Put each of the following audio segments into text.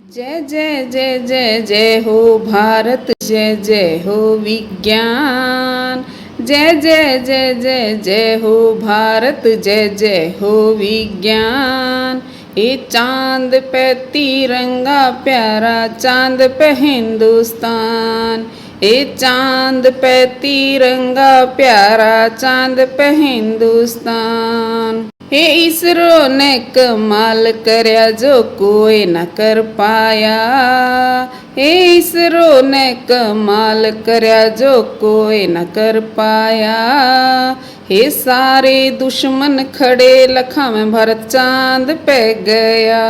जय जय जय जय जय हो भारत, जय जय हो विज्ञान। जय जय जय जय जय हो भारत, जय जय हो विज्ञान। ये चांद पे तिरंगा प्यारा, चांद पे हिंदुस्तान। ये चांद पे तिरंगा प्यारा, चांद पे हिंदुस्तान। हे इसरो ने कमाल करया जो कोई न कर पाया। हे इसरो ने कमाल करया जो कोई न कर पाया। हे सारे दुश्मन खड़े लखा में भारत चांद पे गया।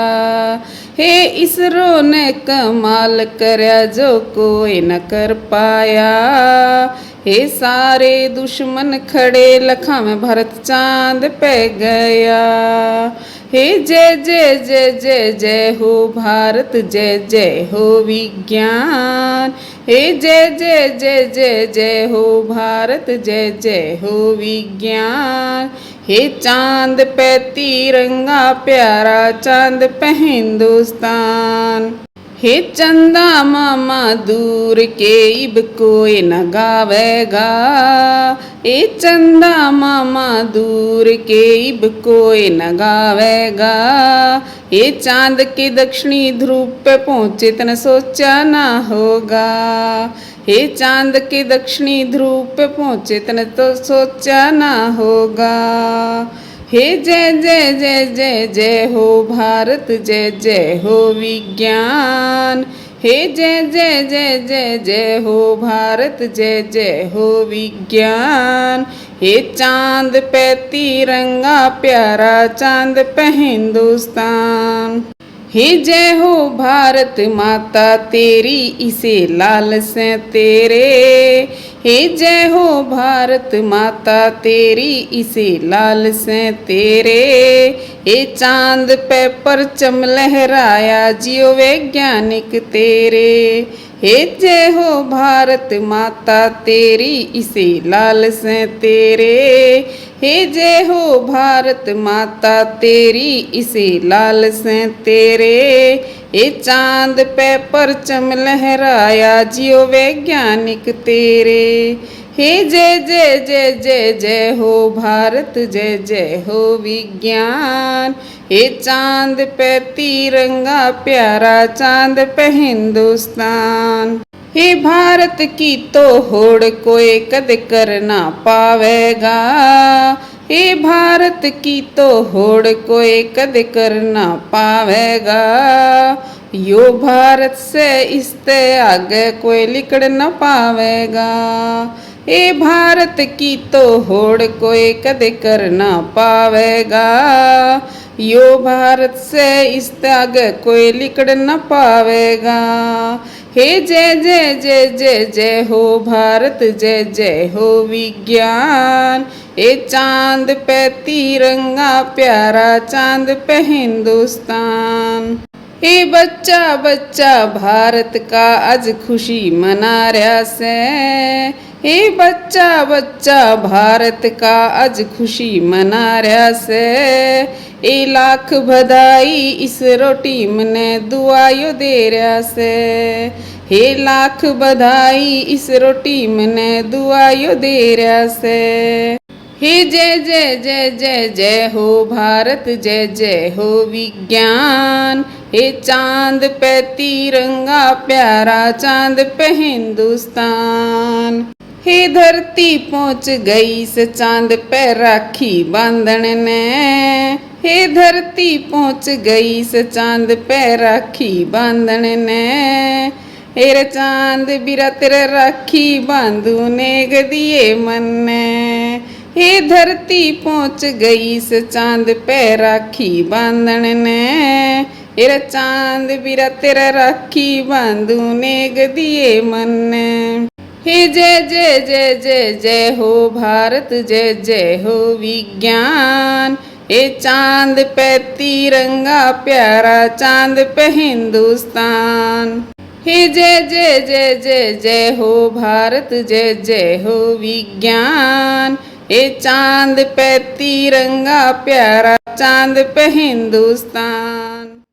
हे इसरो ने कमाल करया जो कोई न कर पाया। हे सारे दुश्मन खड़े लखा में भारत चांद पे गया। हे जय जय जय जय जय हो भारत, जय जय हो विज्ञान। हे जय जय जय जय जय हो भारत, जय जय हो विज्ञान। हे चांद पे तिरंगा प्यारा, चांद पे हिंदुस्तान। हे चंदा मामा दूर के इब कोई न गावेगा। हे चंदा मामा दूर के इब कोई न गावेगा। ये चांद के दक्षिणी ध्रुव पे पहुँचे तन सोचा ना होगा। हे चांद के दक्षिणी ध्रुव पे पहुँचे तन तो सोचा ना होगा। हे जय जय जय जय जय हो भारत, जय जय हो विज्ञान। हे जय जय जय जय जय हो भारत, जय जय हो विज्ञान। हे चांद पे तिरंगा प्यारा, चांद पे हिंदुस्तान। हे जय हो भारत माता तेरी, इसे लाल से तेरे। हे जय हो भारत माता तेरी, इसे लाल से तेरे। हे चांद पे परचम लहराया जियो वैज्ञानिक तेरे। हे जय हो भारत माता तेरी, इसे लाल से तेरे। हे जय हो भारत माता तेरी, इसे लाल से तेरे। ये चांद पे परचम लहराया जियो वैज्ञानिक तेरे। हे जय जय जय जय जय हो भारत, जय जय हो विज्ञान। हे चांद पे तिरंगा प्यारा, चांद पे हिंदुस्तान। हे भारत की तो होड़ कोई कद कर ना पावेगा। हे भारत की तो होड़ कोई कद कर ना पावेगा। यो भारत से इससे आगे कोई लिकड़ न पावेगा। हे भारत की तो होड़ कोई कद कर ना पावेगा। यो भारत से इससे आगे कोई लिकड़ न पावेगा। हे जय जय जय जय जय हो भारत, जय जय हो विज्ञान। ये चांद पे तिरंगा प्यारा, चांद पे हिंदुस्तान। हे बच्चा बच्चा भारत का आज खुशी मना रहा से। हे बच्चा बच्चा भारत का आज खुशी मना रहा से। ए लाख बधाई इसरो टीम ने दुआयो दे रहा से। हे लाख बधाई इसरो टीम ने दुआयो दे रहा से। हे जय जय जय जय जय हो भारत, जय जय हो विज्ञान। हे चांद पे तिरंगा प्यारा, चांद पे हिंदुस्तान। हे धरती पहुँच गई से चांद पे राखी बांधने ने। हे धरती पहुँच गई से चांद पे राखी बांधने ने। हेरे चांद बिरा तेरे राखी बांधू नेग दिए मन ने। हे धरती पहुँच गई से चांद पे राखी बांधने ने। हेरे चांद बिरा तेरा राखी बांधू नेग दिए मन ने। हे जय जय जय जय जय हो भारत, जय जय हो विज्ञान। हे चांद पे तिरंगा प्यारा, चांद पे हिंदुस्तान। हे जय जय जय जय जय हो भारत, जय जय हो विज्ञान। हे चांद पे तिरंगा प्यारा, चांद पे हिंदुस्तान।